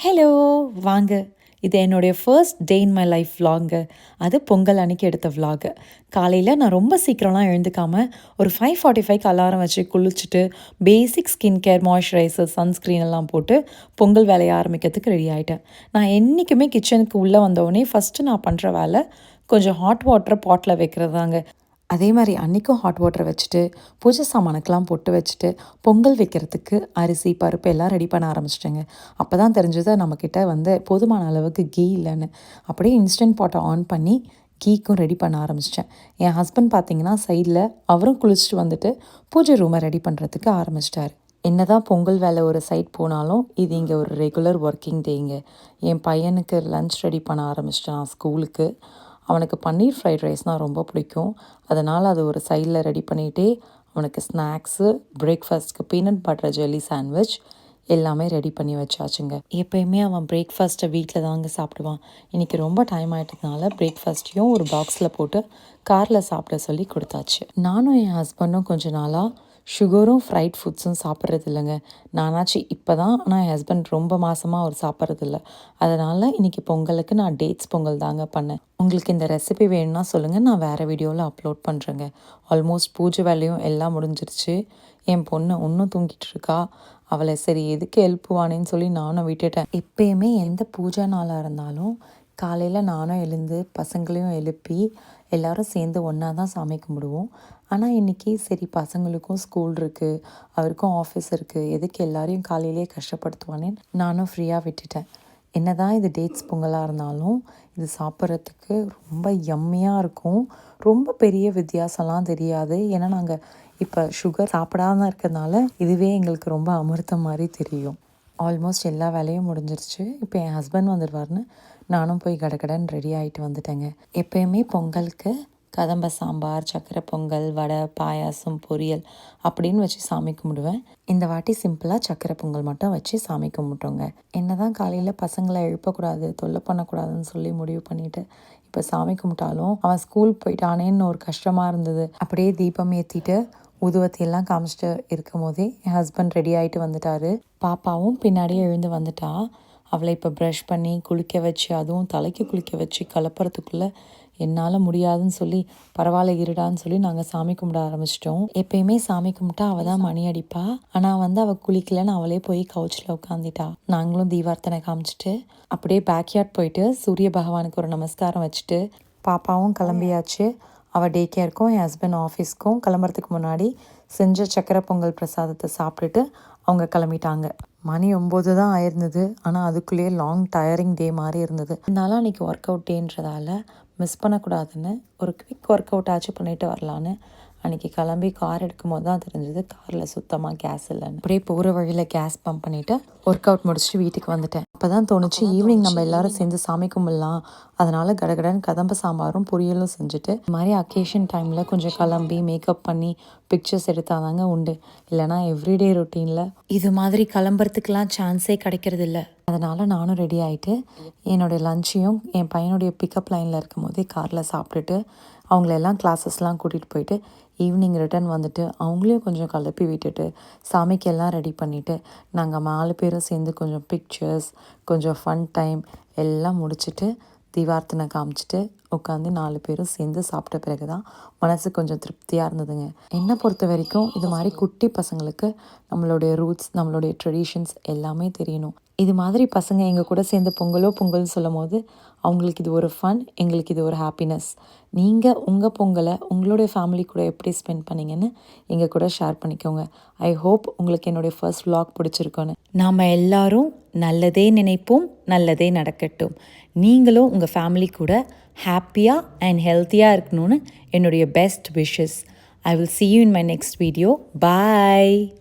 Hello வாங்க. இது என்னுடைய first day in my life vlogங்க. அது பொங்கல் அன்னைக்கு எடுத்த vlog. காலையில் நான் ரொம்ப சீக்கிரம்லாம் எழுந்துக்காமல் ஒரு 5:45க்கு அலாரம் வச்சு குளிச்சுட்டு பேசிக் ஸ்கின் கேர் மாய்ஸ்சரைசர் சன்ஸ்க்ரீன் எல்லாம் போட்டு பொங்கல் வேலையை ஆரம்பிக்கிறதுக்கு ரெடி ஆகிட்டேன். நான் என்றைக்குமே கிச்சனுக்கு உள்ளே வந்தோடனே ஃபஸ்ட்டு நான் பண்ணுற வேலை கொஞ்சம் ஹாட் வாட்டரை பாட்டில் வைக்கிறது தாங்க. அதே மாதிரி அன்றைக்கும் ஹாட் வாட்டரை வச்சுட்டு பூஜை சாமானுக்கெலாம் பொட்டு வச்சுட்டு பொங்கல் வைக்கிறதுக்கு அரிசி பருப்பு எல்லாம் ரெடி பண்ண ஆரம்பிச்சிட்டேங்க. அப்போ தான் தெரிஞ்சது நம்மக்கிட்ட போதுமான அளவுக்கு கீ இல்லைன்னு. அப்படியே இன்ஸ்டன்ட் பாட்டை ஆன் பண்ணி கீக்கும் ரெடி பண்ண ஆரம்பிச்சிட்டேன். என் ஹஸ்பண்ட் பார்த்திங்கன்னா சைடில் அவரும் குளிச்சுட்டு வந்துட்டு பூஜை ரூமை ரெடி பண்ணுறதுக்கு ஆரம்பிச்சிட்டாரு. என்ன தான் பொங்கல் வேலை ஒரு சைட் போனாலும் இது இங்கே ஒரு ரெகுலர் ஒர்க்கிங் டேங்க. என் பையனுக்கு லன்ச் ரெடி பண்ண ஆரம்பிச்சிட்டேன் ஸ்கூலுக்கு. அவனுக்கு பன்னீர் ஃப்ரைட் ரைஸ்னால் ரொம்ப பிடிக்கும். அதனால் அது ஒரு சைடில் ரெடி பண்ணிகிட்டே அவனுக்கு ஸ்நாக்ஸு பிரேக்ஃபாஸ்ட்டுக்கு பீனட் பட்டர் ஜெல்லி சாண்ட்விச் எல்லாமே ரெடி பண்ணி வச்சாச்சுங்க. எப்போயுமே அவன் பிரேக்ஃபாஸ்ட்டை வீட்டில் தாங்க சாப்பிடுவான். இன்றைக்கி ரொம்ப டைம் ஆகிட்டதுனால பிரேக்ஃபாஸ்ட்டையும் ஒரு பாக்ஸில் போட்டு காரில் சாப்பிட சொல்லி கொடுத்தாச்சு. நானும் என் ஹஸ்பண்டும் கொஞ்ச நாளாக சுகரும் ஃப்ரைட் ஃபுட்ஸும் சாப்பிட்றது இல்லைங்க. நானாச்சு இப்போ தான், ஆனால் என் ஹஸ்பண்ட் ரொம்ப மாதமாக அவர் சாப்பிட்றதில்ல. அதனால் இன்றைக்கி பொங்கலுக்கு நான் டேட்ஸ் பொங்கல் தாங்க பண்ணேன். உங்களுக்கு இந்த ரெசிபி வேணும்னா சொல்லுங்கள், நான் வேறு வீடியோவில் அப்லோட் பண்ணுறேங்க. ஆல்மோஸ்ட் பூஜை வேலையும் எல்லாம் முடிஞ்சிருச்சு. என் பொண்ணு இன்னும் தூங்கிட்டு இருக்கா. அவளை சரி எதுக்கு எழுப்புவானேன்னு சொல்லி நானும் விட்டுட்டேன். எப்பயுமே எந்த பூஜை நாளாக இருந்தாலும் காலையில் நானும் எழுந்து பசங்களையும் எழுப்பி எல்லோரும் சேர்ந்து ஒன்றா தான் சாமி கும்பிடுவோம். ஆனால் இன்றைக்கி சரி பசங்களுக்கும் ஸ்கூல் இருக்குது, அவருக்கும் ஆஃபீஸ் இருக்குது, எதுக்கு எல்லாரையும் காலையிலே கஷ்டப்படுத்துவானேன்னு நானும் ஃப்ரீயாக விட்டுட்டேன். என்ன தான் இது டேட்ஸ் பொங்கலாக இருந்தாலும் இது சாப்பிட்றதுக்கு ரொம்ப யம்மியாக இருக்கும். ரொம்ப பெரிய வித்தியாசம்லாம் தெரியாது. ஏன்னா நாங்கள் இப்போ சுகர் சாப்பிடாம இருக்கிறதுனால இதுவே எங்களுக்கு ரொம்ப அமிர்தம் மாதிரி தெரியும். ஆல்மோஸ்ட் எல்லா வேலையும் முடிஞ்சிருச்சு. இப்போ என் ஹஸ்பண்ட் வந்துடுவார்னு நானும் போய் கடகடன்னு ரெடி ஆகிட்டு வந்துட்டேங்க. எப்போயுமே பொங்கலுக்கு கதம்ப சாம்பார், சக்கரை பொங்கல், வடை, பாயாசம், பொரியல் அப்படின்னு வச்சு சாமி கும்பிடுவேன். இந்த வாட்டி சிம்பிளாக சக்கரை பொங்கல் மட்டும் வச்சு சாமி கும்பிட்டோங்க. என்ன தான் காலையில் பசங்களை எழுப்பக்கூடாது, தொல்லை பண்ணக்கூடாதுன்னு சொல்லி முடிவு பண்ணிவிட்டு இப்போ சாமி கும்பிட்டாலும் அவன் ஸ்கூல் போயிட்டானேன்னு ஒரு கஷ்டமாக இருந்தது. அப்படியே தீபம் ஏற்றிட்டு ஊதுவத்தியெல்லாம் காமிச்சிட்டு இருக்கும் போதே என் ஹஸ்பண்ட் ரெடி ஆகிட்டு வந்துட்டார். பாப்பாவும் பின்னாடியே எழுந்து வந்துட்டா. அவளை இப்போ ப்ரஷ் பண்ணி குளிக்க வச்சு, அதுவும் தலைக்கு குளிக்க வச்சு கிளப்புறதுக்குள்ளே என்னால் முடியாதுன்னு சொல்லி பரவாயில்ல இருடான்னு சொல்லி நாங்கள் சாமி கும்பிட ஆரம்பிச்சிட்டோம். எப்பயுமே சாமி கும்பிட்டா அவள் தான் மணி அடிப்பா. ஆனால் அவள் குளிக்கலன்னு அவளே போய் கவுச்சில் உட்காந்துட்டா. நாங்களும் தீபார்த்தனை காமிச்சிட்டு அப்படியே பேக்யார்ட் போயிட்டு சூரிய பகவானுக்கு ஒரு நமஸ்காரம் வச்சுட்டு பாப்பாவும் கிளம்பியாச்சு. அவள் டே கேருக்கும் என் ஹஸ்பண்ட் ஆஃபீஸ்க்கும் கிளம்புறதுக்கு முன்னாடி செஞ்ச சக்கரை பொங்கல் பிரசாதத்தை சாப்பிட்டுட்டு அவங்க கிளம்பிட்டாங்க. மணி 9 தான் ஆயிருந்தது. ஆனால் அதுக்குள்ளேயே லாங் டயரிங் டே மாதிரி இருந்தது. அதனால அன்றைக்கி ஒர்க் அவுட் டேன்றதால மிஸ் பண்ணக்கூடாதுன்னு ஒரு குவிக் ஒர்க் அவுட் ஆச்சு பண்ணிவிட்டு வரலான்னு அன்றைக்கி கிளம்பி கார் எடுக்கும் போது தான் தெரிஞ்சது காரில் சுத்தமாக கேஸ் இல்லைன்னு. அப்படியே போகிற வழியில் கேஸ் பம்ப் பண்ணிவிட்டு ஒர்க் அவுட் முடிச்சுட்டு வீட்டுக்கு வந்துட்டேன். அப்போ தான் தோணுச்சு ஈவினிங் நம்ம எல்லோரும் சேர்ந்து சாமி கும்பிடலாம். அதனால் கடகடன்னு கதம்ப சாம்பாரும் பொரியலும் செஞ்சுட்டு இது மாதிரி அக்கேஷன் டைமில் கொஞ்சம் கிளம்பி மேக்கப் பண்ணி பிக்சர்ஸ் எடுத்தாதாங்க உண்டு. இல்லைனா எவ்ரிடே ரொட்டீனில் இது மாதிரி கிளம்புறதுக்கெலாம் சான்ஸே கிடைக்கிறது இல்லை. அதனால் நானும் ரெடி ஆகிட்டு என்னுடைய லஞ்சையும் என் பையனுடைய பிக்கப் லைனில் இருக்கும் போதே காரில் சாப்பிட்டுட்டு அவங்களெல்லாம் கிளாஸஸ்லாம் கூட்டிகிட்டு போயிட்டு ஈவினிங் ரிட்டர்ன் வந்துட்டு அவங்களையும் கொஞ்சம் கிளப்பி விட்டுட்டு சாமிக்கெல்லாம் ரெடி பண்ணிவிட்டு நாங்கள் 4 பேரும் சேர்ந்து கொஞ்சம் பிக்சர்ஸ், கொஞ்சம் ஃபன் டைம் எல்லாம் முடிச்சுட்டு தீபார்த்தனை காமிச்சிட்டு உட்காந்து 4 பேரும் சேர்ந்து சாப்பிட்ட பிறகு தான் மனசு கொஞ்சம் திருப்தியாக இருந்ததுங்க. என்னை பொறுத்த வரைக்கும் இது மாதிரி குட்டி பசங்களுக்கு நம்மளுடைய ரூட்ஸ், நம்மளுடைய ட்ரெடிஷன்ஸ் எல்லாமே தெரியணும். இது மாதிரி பசங்க எங்கள் கூட சேர்ந்து பொங்கல்னு சொல்லும் போது அவங்களுக்கு இது ஒரு ஃபன், எங்களுக்கு இது ஒரு ஹாப்பினஸ். நீங்கள் உங்கள் பொங்கலை உங்களுடைய ஃபேமிலி கூட எப்படி ஸ்பெண்ட் பண்ணிங்கன்னு எங்கள் கூட ஷேர் பண்ணிக்கோங்க. ஐ ஹோப் உங்களுக்கு என்னுடைய ஃபர்ஸ்ட் vlog பிடிச்சிருக்கோன்னு. நாம் எல்லாரும் நல்லதே நினைப்போம், நல்லதே நடக்கட்டும். நீங்களும் உங்கள் ஃபேமிலி கூட ஹாப்பியாக அண்ட் ஹெல்த்தியாக இருக்கணும்னு என்னுடைய best wishes. I will see you in my next video. Bye.